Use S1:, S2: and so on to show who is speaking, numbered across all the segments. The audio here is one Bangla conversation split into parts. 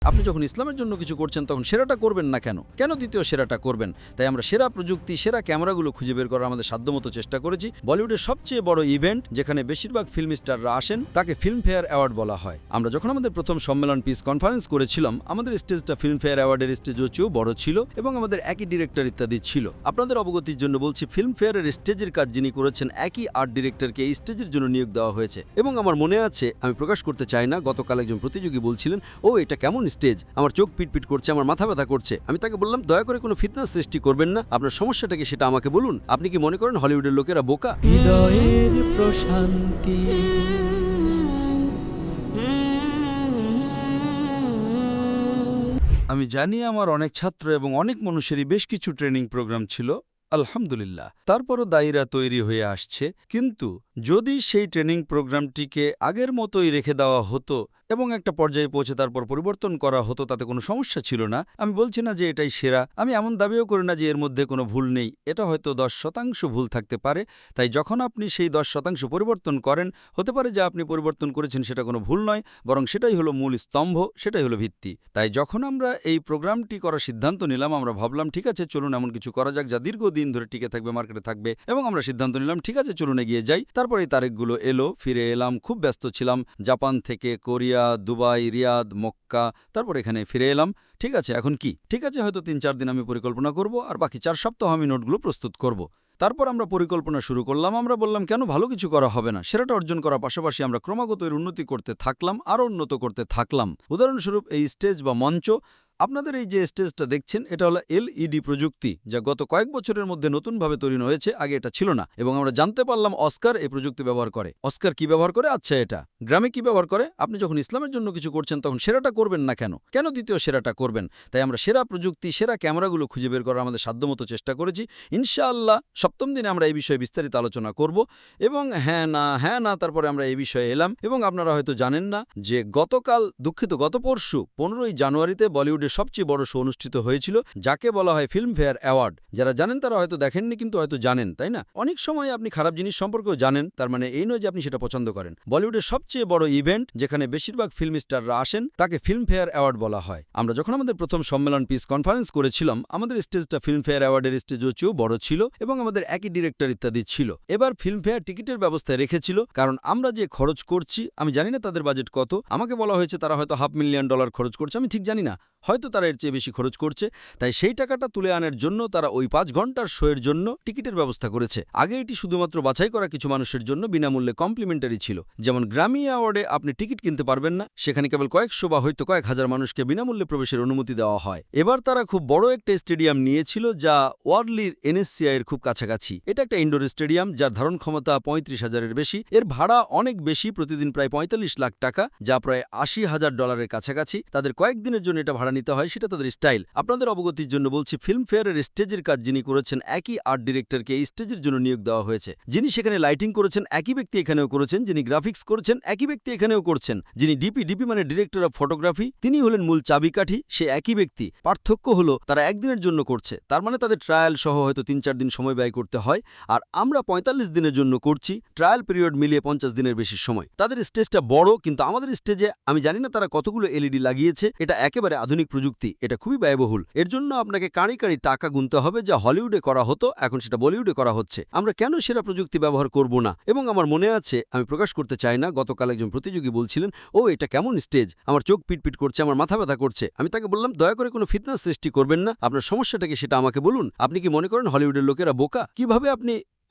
S1: আপনি যখন ইসলামের জন্য কিছু করছেন তখন সেরাটা করবেন না কেন? কেন দ্বিতীয় সেরাটা করবেন? তাই আমরা সেরা প্রযুক্তি, সেরা ক্যামেরাগুলো খুঁজে বের করার আমাদের সাধ্যমতো চেষ্টা করেছি। বলিউডের সবচেয়ে বড় ইভেন্ট, যেখানে বেশিরভাগ ফিল্ম স্টাররা আসেন, তাকে ফিল্মফেয়ার অ্যাওয়ার্ড বলা হয়। আমরা যখন আমাদের প্রথম সম্মেলন পিস কনফারেন্স করেছিলাম, আমাদের স্টেজটা ফিল্মফেয়ার অ্যাওয়ার্ডের স্টেজও চেয়েও বড় ছিল এবং আমাদের একই ডিরেক্টর ইত্যাদি ছিল। আপনাদের অবগতির জন্য বলছি, ফিল্মফেয়ারের স্টেজের কাজ যিনি করেছেন, একই আর্ট ডিরেক্টরকে এই স্টেজের জন্য নিয়োগ দেওয়া হয়েছে। এবং আমার মনে আছে, আমি প্রকাশ করতে চাই না, গতকাল একজন প্রতিযোগী বলছিলেন, ও এটা কেমন স্টেজ, আমার চোখ পিটপিট করছে, আমার মাথা ব্যথা করছে। আমি তাকে বললাম, দয়া করে কোনো ফিতনা সৃষ্টি করবেন না, আপনার সমস্যাটা কি সেটা আমাকে বলুন। আপনি কি মনে করেন হলিউডের লোকেরা বোকা?
S2: হৃদয়ের প্রশান্তি।
S1: আমি জানি আমার অনেক ছাত্র এবং অনেক মানুষেরই বেশ কিছু ট্রেনিং প্রোগ্রাম ছিল, আলহামদুলিল্লাহ। তারপরও দায়রা তৈরি হয়ে আসছে। কিন্তু যদি সেই ট্রেনিং প্রোগ্রামটিকে আগের মতোই রেখে দেওয়া হতো এবং একটা পর্যায়ে পৌঁছে তারপর পরিবর্তন করা হতো, তাতে কোনো সমস্যা ছিল না। আমি বলছি না যে এটাই সেরা, আমি এমন দাবিও করি না যে এর মধ্যে কোনো ভুল নেই। এটা হয়তো 10% ভুল থাকতে পারে। তাই যখন আপনি সেই 10% পরিবর্তন করেন, হতে পারে যে আপনি পরিবর্তন করেছেন সেটা কোনো ভুল নয়, বরং সেটাই হলো মূল স্তম্ভ, সেটাই হলো ভিত্তি। তাই যখন আমরা এই প্রোগ্রামটি করার সিদ্ধান্ত নিলাম, আমরা ভাবলাম ঠিক আছে, চলুন এমন কিছু করা যাক যা দীর্ঘদিন ধরে টিকে থাকবে, মার্কেটে থাকবে। এবং আমরা সিদ্ধান্ত নিলাম ঠিক আছে, চলুন এগিয়ে যাই। তারপর এই তারিখগুলো এলো, ফিরে এলাম, খুব ব্যস্ত ছিলাম। জাপান থেকে কোরিয়া, দুবাই, রিয়াদ, মক্কা, তারপর এখানে ফিরে এলাম। ঠিক আছে, এখন কি? ঠিক আছে, হয়তো 3-4 দিন আমি পরিকল্পনা করব, আর বাকি 4 সপ্তাহ আমি নোটগুলো প্রস্তুত করব। তারপর আমরা পরিকল্পনা শুরু করলাম। আমরা বললাম, কেন ভালো কিছু করা হবে না? সেরাটা অর্জন করার পাশাপাশি আমরা ক্রমাগত এর উন্নতি করতে থাকলাম, আরও উন্নত করতে থাকলাম। উদাহরণস্বরূপ, এই স্টেজ বা মঞ্চ, আপনাদের এই যে স্টেজটা দেখছেন, এটা হলো এলইডি প্রযুক্তি, যা গত কয়েক বছরের মধ্যে নতুনভাবে তৈরি হয়েছে। আগে এটা ছিল না, এবং আমরা জানতে পারলাম অস্কার এই প্রযুক্তি ব্যবহার করে। অস্কার কি ব্যবহার করে? আচ্ছা, এটা গ্রামে কি ব্যবহার করে? আপনি যখন ইসলামের জন্য কিছু করছেন তখন সেরাটা করবেন না কেন? কেন দ্বিতীয় সেরাটা করবেন? তাই আমরা সেরা প্রযুক্তি, সেরা ক্যামেরাগুলো খুঁজে বের করার আমাদের সাধ্যমতো চেষ্টা করেছি। ইনশাআল্লাহ 7ম দিনে আমরা এই বিষয়ে বিস্তারিত আলোচনা করব। এবং হ্যাঁ না, তারপরে আমরা এই বিষয়ে এলাম। এবং আপনারা হয়তো জানেন না যে গত পরশু 15ই জানুয়ারিতে বলিউডের সবচেয়ে বড় শো অনুষ্ঠিত হয়েছিল, যাকে বলা হয় ফিল্মফেয়ার অ্যাওয়ার্ড। যারা জানেন তারা হয়তো দেখেননি, কিন্তু হয়তো জানেন, তাই না? অনেক সময় আপনি খারাপ জিনিস সম্পর্কেও জানেন, তার মানে এই নয় যে আপনি সেটা পছন্দ করেন। বলিউডের সবচেয়ে বড় ইভেন্ট, যেখানে বেশিরভাগ ফিল্ম স্টাররা আসেন, তাকে ফিল্মফেয়ার অ্যাওয়ার্ড বলা হয়। আমরা যখন আমাদের প্রথম সম্মেলন পিস কনফারেন্স করেছিলাম, আমাদের স্টেজটা ফিল্মফেয়ার অ্যাওয়ার্ডের স্টেজও চেয়েও বড় ছিল এবং আমাদের একই ডিরেক্টর ইত্যাদি ছিল। এবার ফিল্মফেয়ার টিকিটের ব্যবস্থায় রেখেছিল, কারণ আমরা যে খরচ করছি, আমি জানি না তাদের বাজেট কত। আমাকে বলা হয়েছে তারা হয়তো $500,000 খরচ করছে, আমি ঠিক জানি না, হয়তো তারা এর চেয়ে বেশি খরচ করছে। তাই সেই টাকাটা তুলে আনার জন্য তারা ওই 5 ঘন্টার শোয়ের জন্য টিকিটের ব্যবস্থা করেছে। আগে এটি শুধুমাত্র বাছাই করা কিছু মানুষের জন্য বিনামূল্যে কমপ্লিমেন্টারি ছিল। যেমন গ্র্যামি অ্যাওয়ার্ডে আপনি টিকিট কিনতে পারবেন না, সেখানে কেবল কয়েকশো বা হয়তো কয়েক হাজার মানুষকে বিনামূল্যে প্রবেশের অনুমতি দেওয়া হয়। এবার তারা খুব বড় একটা স্টেডিয়াম নিয়েছিল, যা ওয়ার্লির NSCI এর খুব কাছাকাছি। এটা একটা ইনডোর স্টেডিয়াম, যার ধারণ ক্ষমতা 35,000-এর বেশি। এর ভাড়া অনেক বেশি, প্রতিদিন প্রায় 45 লাখ টাকা, যা প্রায় $80,000 কাছাকাছি। তাদের কয়েকদিনের জন্য এটা ভাড়া নিতে হয়, সেটা তাদের স্টাইল। আপনাদের অবগতির জন্য বলছি, ফিল্মফেয়ারের স্টেজের কাজ যিনি করেছেন, একই আর্ট ডিরেক্টরকে এই স্টেজের জন্য নিয়োগ দেওয়া হয়েছে। যিনি সেখানে লাইটিং করেছেন, একই ব্যক্তি এখানেও করেছেন। যিনি গ্রাফিক্স করেছেন, একই ব্যক্তি এখানেও করছেন। যিনি ডিপি মানে ডিরেক্টর অফ ফটোগ্রাফি, তিনি হলেন মূল চাবিকাঠি, সে একই ব্যক্তি। পার্থক্য হলো তারা একদিনের জন্য করছে, তার মানে তাদের ট্রায়াল সহ হয়তো 3-4 দিন সময় ব্যয় করতে হয়, আর আমরা 45 দিনের জন্য করছি, ট্রায়াল পিরিয়ড মিলিয়ে 50 দিনের বেশি সময়। তাদের স্টেজটা বড়, কিন্তু আমাদের স্টেজে আমি জানি না তারা কতগুলো LED লাগিয়েছে। এটা একেবারে আধুনিক প্রযুক্তি, এটা খুবই ব্যয়বহুল। এর জন্য আপনাকে কাঁড়ি টাকা গুনতে হবে, যা হলিউডে করা হতো, এখন সেটা বলিউডে করা হচ্ছে। আমরা কেন সেরা প্রযুক্তি ব্যবহার করব না? এবং আমার মনে আছে, আমি প্রকাশ করতে চাই না, গতকাল একজন প্রতিযোগী বলছিলেন, ও এটা কেমন স্টেজ, আমার চোখ পিটপিট করছে, আমার মাথা ব্যথা করছে। আমি তাকে বললাম, দয়া করে কোনো ফিতনা সৃষ্টি করবেন না, আপনার সমস্যাটা কি সেটা আমাকে বলুন। আপনি কি মনে করেন হলিউডের লোকেরা বোকা? কিভাবে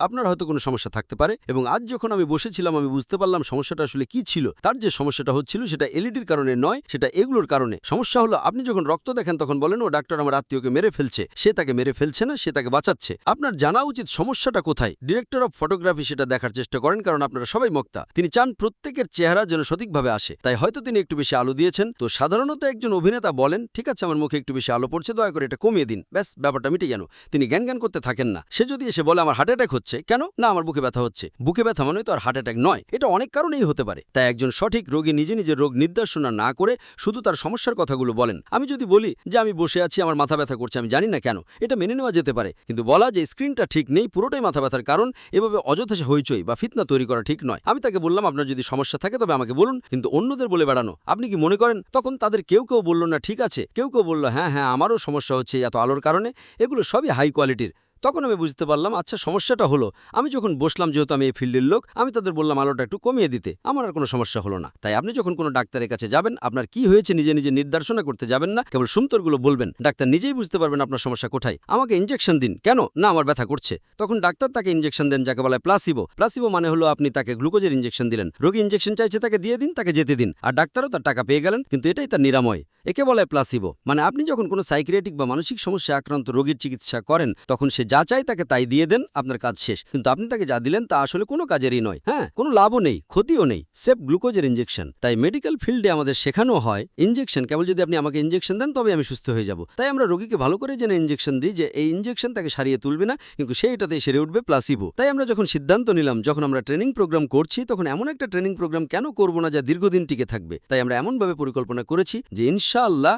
S1: আপনার হয়তো কোনো সমস্যা থাকতে পারে। এবং আজ যখন আমি বসেছিলাম, আমি বুঝতে পারলাম সমস্যাটা আসলে কি ছিল। তার যে সমস্যাটা হচ্ছিল, সেটা এলইডির কারণে নয়, সেটা এগুলোর কারণে। সমস্যা হলো, আপনি যখন রক্ত দেখেন তখন বলেন, ও ডাক্তার আমার আত্মীয়কে মেরে ফেলছে। সে তাকে মেরে ফেলছে না, সে তাকে বাঁচাচ্ছে। আপনার জানা উচিত সমস্যাটা কোথায়। ডিরেক্টর অফ ফটোগ্রাফি সেটা দেখার চেষ্টা করেন, কারণ আপনারা সবাই বক্তা। তিনি চান প্রত্যেকের চেহারা যেন সঠিকভাবে আসে, তাই হয়তো তিনি একটু বেশি আলো দিয়েছেন। তো সাধারণত একজন অভিনেতা বলেন, ঠিক আছে, আমার মুখে একটু বেশি আলো পড়ছে, দয়া করে এটা কমিয়ে দিন, ব্যাস ব্যাপারটা মিটে গেল। তিনি জ্ঞান করতে থাকেন না। সে যদি এসে বলে আমার হার্ট অ্যাটাক হচ্ছে,
S3: হচ্ছে। কেন? না আমার বুকে ব্যথা হচ্ছে। বুকে ব্যথা মানে তো আর হার্ট অ্যাটাক নয়, এটা অনেক কারণেই হতে পারে। তাই একজন সঠিক রোগী নিজে নিজের রোগ নির্দেশনা না করে শুধু তার সমস্যার কথাগুলো বলেন। আমি যদি বলি যে আমি বসে আছি, আমার মাথা ব্যথা করছে, আমি জানি না কেন, এটা মেনে নেওয়া যেতে পারে, কিন্তু বলা যে স্ক্রিনটা ঠিক নেই, পুরোটাই মাথা ব্যথার কারণ, এভাবে অযথা হইচই বা ফিতনা তৈরি করা ঠিক নয়। আমি তাকে বললাম আপনার যদি সমস্যা থাকে তবে আমাকে বলুন, কিন্তু অন্যদের বলে বেড়ানো আপনি কি মনে করেন? তখন তাদের কেউ কেউ বলল না ঠিক আছে, কেউ কেউ বলল হ্যাঁ হ্যাঁ আমারও সমস্যা হচ্ছে এত আলোর কারণে। এগুলো সবই হাই কোয়ালিটির। তখন আমি বুঝতে পারলাম আচ্ছা সমস্যাটা হলো আমি যখন বসলাম, যেহেতু আমি এই ফিল্ডের লোক, আমি তাদের বললাম আলোটা একটু কমিয়ে দিতে, আমার আর কোনো সমস্যা হলো না। তাই আপনি যখন কোনো ডাক্তারের কাছে যাবেন, আপনার কি হয়েছে নিজে নিজে নির্দেশনা করতে যাবেন না, কেবল সুন্তরগুলো বলবেন। ডাক্তার নিজেই বুঝতে পারবেন আপনার সমস্যা কোথায়। আমাকে ইনজেকশন দিন। কেন? না আমার ব্যথা করছে। তখন ডাক্তার তাকে ইনজেকশন দেন, যাকে বলা হয় প্লাসিবো। প্লাসিবো মানে হলো আপনি তাকে গ্লুকোজের ইনজেকশন দিলেন। রোগী ইনজেকশন চাইছে, তাকে দিয়ে দিন, তাকে যেতে দিন, আর ডাক্তারও তার টাকা পেয়ে গেলেন, কিন্তু এটাই তার নিরাময়। একে বলা হয় প্লাসিবো। মানে আপনি যখন কোনো সাইকিয়াট্রিক বা মানসিক সমস্যা আক্রান্ত রোগীর চিকিৎসা করেন, তখন সে যা চায় তাকে তাই দিয়ে দেন, আপনার কাজ শেষ। কিন্তু আপনি তাকে যা দিলেন তা আসলে কোনো কাজেরই নয়। হ্যাঁ, কোনো লাভও নেই, ক্ষতিও নেই, সেফ গ্লুকোজের ইনজেকশন। তাই মেডিকেল ফিল্ডে আমাদের শেখানো হয় ইনজেকশন কেবল যদি আপনি আমাকে ইনজেকশন দেন তবে আমি সুস্থ হয়ে যাব। তাই আমরা রোগীকে ভালো করে জেনে ইনজেকশন দিই যে এই ইনজেকশন তাকে সারিয়ে তুলবে না, কিন্তু সে এটাতেই সেরে উঠবে, প্লাসিবো। তাই আমরা যখন সিদ্ধান্ত নিলাম, যখন আমরা ট্রেনিং প্রোগ্রাম করছি, তখন এমন একটা ট্রেনিং প্রোগ্রাম কেন করব না যা দীর্ঘদিন টিকে থাকবে। তাই আমরা এমনভাবে পরিকল্পনা করেছি যে ইনশাআল্লাহ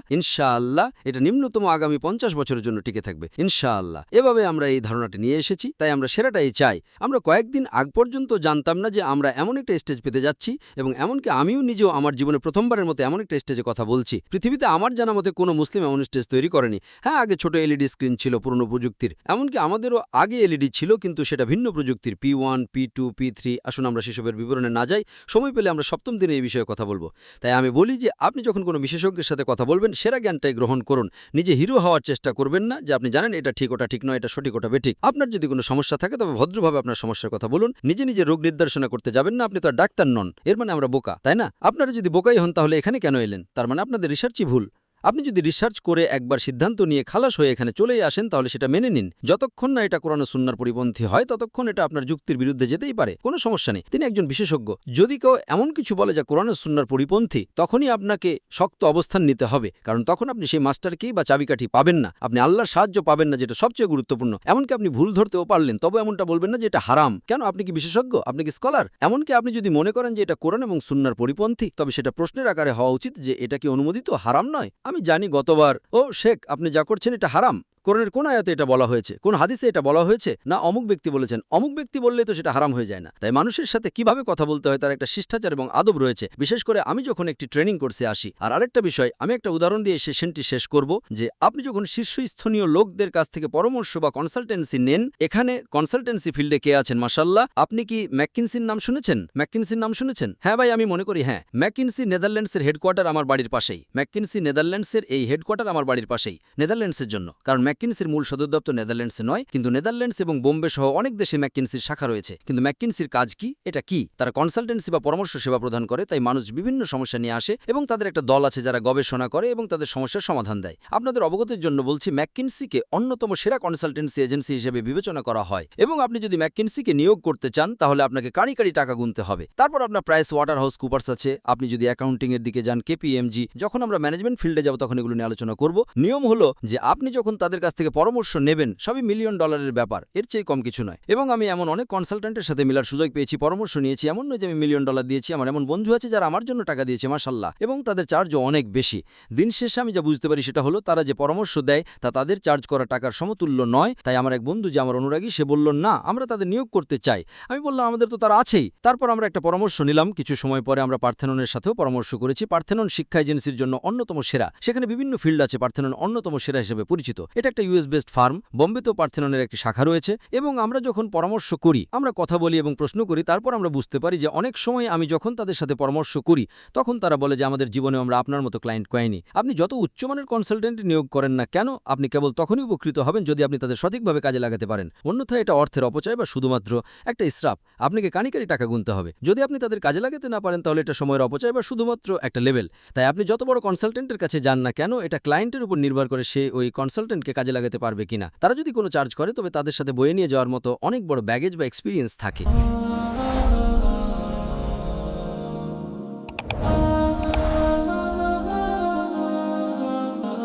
S3: এটা নিম্নতম আগামী 50 বছরের জন্য টিকে থাকবে ইনশাআল্লাহ। এভাবে আমরা এই ধারণাটি নিয়ে এসেছি। তাই আমরা সেরাটাই চাই। আমরা কয়েকদিন আগ পর্যন্ত জানতাম না যে আমরা এমন একটা স্টেজ পেতে যাচ্ছি, এবং এমনকি আমিও নিজেও আমার জীবনে প্রথমবারের মতো এমন একটা স্টেজে কথা বলছি। পৃথিবীতে আমার জানা মতে কোনো মুসলিম এমন স্টেজ তৈরি করেনি। হ্যাঁ, আগে ছোট এলইডি স্ক্রিন ছিল পুরনো প্রযুক্তির, এমনকি আমাদেরও আগে এলইডি ছিল, কিন্তু সেটা ভিন্ন প্রযুক্তির, P1, P2, P3। আসুন আমরা সেসবের বিবরণে না যাই, সময় পেলে আমরা সপ্তম দিনে এই বিষয়ে কথা বলবো। তাই আমি বলি যে আপনি যখন কোনো বিশেষজ্ঞের সাথে কথা বলবেন, সেরা জ্ঞানটাই গ্রহণ করুন। নিজে হিরো হওয়ার চেষ্টা করবেন না যে আপনি জানেন এটা ঠিক, ওটা ঠিক নয়, এটা সঠিক, ওটা বেঠিক। আপনার যদি কোনো সমস্যা থাকে তবে ভদ্রভাবে আপনার সমস্যার কথা বলুন। নিজে নিজে রোগ নির্দেশনা করতে যাবেন না, আপনি তো আর ডাক্তার নন। এর মানে আমরা বোকা, তাই না? আপনারা যদি বোকাই হন তাহলে এখানে কেন এলেন? তার মানে আপনাদের রিসার্চই ভুল। আপনি যদি রিসার্চ করে একবার সিদ্ধান্ত নিয়ে খালাস হয়ে এখানে চলেই আসেন, তাহলে সেটা মেনে নিন। যতক্ষণ না এটা কোরআন ও সুন্নাহর পরিপন্থী হয়, ততক্ষণ এটা আপনার যুক্তির বিরুদ্ধে যেতেই পারে, কোনো সমস্যা নেই। তিনি একজন বিশেষজ্ঞ। যদি কেউ এমন কিছু বলে যা কোরআন ও সুন্নাহর পরিপন্থী, তখনই আপনাকে শক্ত অবস্থান নিতে হবে, কারণ তখন আপনি সেই মাস্টারকেই বা চাবিকাঠি পাবেন না, আপনি আল্লাহর সাহায্য পাবেন না, যেটা সবচেয়ে গুরুত্বপূর্ণ। এমনকি আপনি ভুল ধরতেও পারলেন, তবে এমনটা বলবেন না যে এটা হারাম। কেন? আপনি কি বিশেষজ্ঞ? আপনি কি স্কলার? এমনকি আপনি যদি মনে করেন যে এটা কোরআন এবং সুন্নাহর পরিপন্থী, তবে সেটা প্রশ্নের আকারে হওয়া উচিত যে এটা কি অনুমোদিত, হারাম নয়। আমি জানি গতবার ও শেখ আপনি যা করছেন এটা হারাম। কোরআনের কোন আয়াতে এটা বলা হয়েছে? কোন হাদিসে এটা বলা হয়েছে? না অমুক ব্যক্তি বলেছেন। অমুক ব্যক্তি বললে তো সেটা হারাম হয়ে যায় না। তাই মানুষের সাথে কিভাবে কথা বলতে হয় তার একটা শিষ্টাচার এবং আদব রয়েছে। বিশেষ করে আমি যখন একটি ট্রেনিং কোর্সে আসি। আর আরেকটা বিষয়, আমি একটা উদাহরণ দিয়ে সেশনটি শেষ করব, যে আপনি যখন শীর্ষস্থানীয় লোকদের কাছ থেকে পরামর্শ বা কনসালটেন্সি নেন, এখানে কনসালটেন্সি ফিল্ডে কে আছেন মাশাআল্লাহ? আপনি কি ম্যাককিনসির নাম শুনেছেন? ম্যাককিনসির নাম শুনেছেন? হ্যাঁ ভাই, আমি মনে করি হ্যাঁ। ম্যাককিনসি নেদারল্যান্ডসের হেডকোয়ার্টার আমার বাড়ির পাশেই। ম্যাককিনসি নেদারল্যান্ডসের এই হেডকোয়ার্টার আমার বাড়ির পাশেই। নেদারল্যান্ডসের জন্য, কারণ ম্যাককিনসির মূল সদর দপ্তর নেদারল্যান্ডসে নয়, কিন্তু নেদারল্যান্ডস এবং বোম্বে সহ অনেক দেশে ম্যাককিনসির শাখা রয়েছে। কিন্তু ম্যাককিনসির কাজ কি? এটা কি? তারা কনসালটেন্সি বা পরামর্শ সেবা প্রদান করে। তাই মানুষ বিভিন্ন সমস্যা নিয়ে আসে এবং তাদের একটা দল আছে যারা গবেষণা করে এবং তাদের সমস্যার সমাধান দেয়। আপনাদের অবগতির জন্য বলছি, ম্যাককিনসিকে অন্যতম সেরা কনসালটেন্সি এজেন্সি হিসেবে বিবেচনা করা হয়, এবং আপনি যদি ম্যাককিনসিকে নিয়োগ করতে চান তাহলে আপনাকে কারি কারি টাকা গুনতে হবে। তারপর আপনার প্রাইস ওয়াটারহাউস কুপার্স আছে। আপনি যদি অ্যাকাউন্টিং এর দিকে যান, KPMG। যখন আমরা ম্যানেজমেন্ট ফিল্ডে যাব তখন এগুলো নিয়ে আলোচনা করব। নিয়ম হলো যে আপনি যখন তাদের কাছ থেকে পরামর্শ নেবেন, সবই $1 মিলিয়ন ব্যাপার, এর চেয়ে কম কিছু নয়। এবং আমি এমন অনেক কনসালটেন্টের সাথে মিলার সুযোগ পেয়েছি, পরামর্শ নিয়েছি। এমন নয় যে আমি $1 মিলিয়ন দিয়েছি। আমার এমন বন্ধু আছে যারা আমার জন্য টাকা দিয়েছে মাশাআল্লাহ, এবং তাদের চার্জও অনেক বেশি। দিন শেষে আমি যা বুঝতে পারি সেটা হলো তারা যে পরামর্শ দেয় তা তাদের চার্জ করা টাকার সমতুল্য নয়। তাই আমার এক বন্ধু যে আমার অনুরাগী, সে বলল না আমরা তাদের নিয়োগ করতে চাই। আমি বললাম আমাদের তো তারা আছেই। তারপর আমরা একটা পরামর্শ নিলাম। কিছু সময় পরে আমরা পার্থেননের সাথেও পরামর্শ করেছি। পার্থেনন শিক্ষা এজেন্সির জন্য অন্যতম সেরা। সেখানে বিভিন্ন ফিল্ড আছে, পার্থেনন অন্যতম সেরা হিসেবে পরিচিত। এটা একটা US বেসড ফার্ম। বোম্বেতেও পার্থেননের একটি শাখা রয়েছে। এবং আমরা যখন পরামর্শ করি, আমরা কথা বলি এবং প্রশ্ন করি, তারপর আমরা বুঝতে পারি যে অনেক সময় আমি যখন তাদের সাথে পরামর্শ করি তখন তারা বলে যে আমাদের জীবনে আমরা আপনার মতো ক্লায়েন্ট পাইনি। আপনি যত উচ্চমানের কনসালটেন্ট নিয়োগ করেন না কেন, আপনি কেবল তখনই উপকৃত হবেন যদি আপনি তাদের সঠিকভাবে কাজে লাগাতে পারেন। অন্যথায় এটা অর্থের অপচয় বা শুধুমাত্র একটা ইসরাফ। আপনাকে কানিকারি টাকা গুনতে হবে। যদি আপনি তাদের কাজে লাগাতে না পারেন তাহলে এটা সময়ের অপচয় বা শুধুমাত্র একটা লেভেল। তাই আপনি যত বড় কনসালটেন্টের কাছে যান না কেন, এটা ক্লায়েন্টের উপর নির্ভর করে সে ওই কনসালটেন্টকে কাজে লাগাতে পারবে কিনা। তারা যদি কোনো চার্জ করে তবে তাদের সাথে বয়ে নিয়ে যাওয়ার মতো অনেক বড় ব্যাগেজ বা এক্সপিরিয়েন্স থাকে।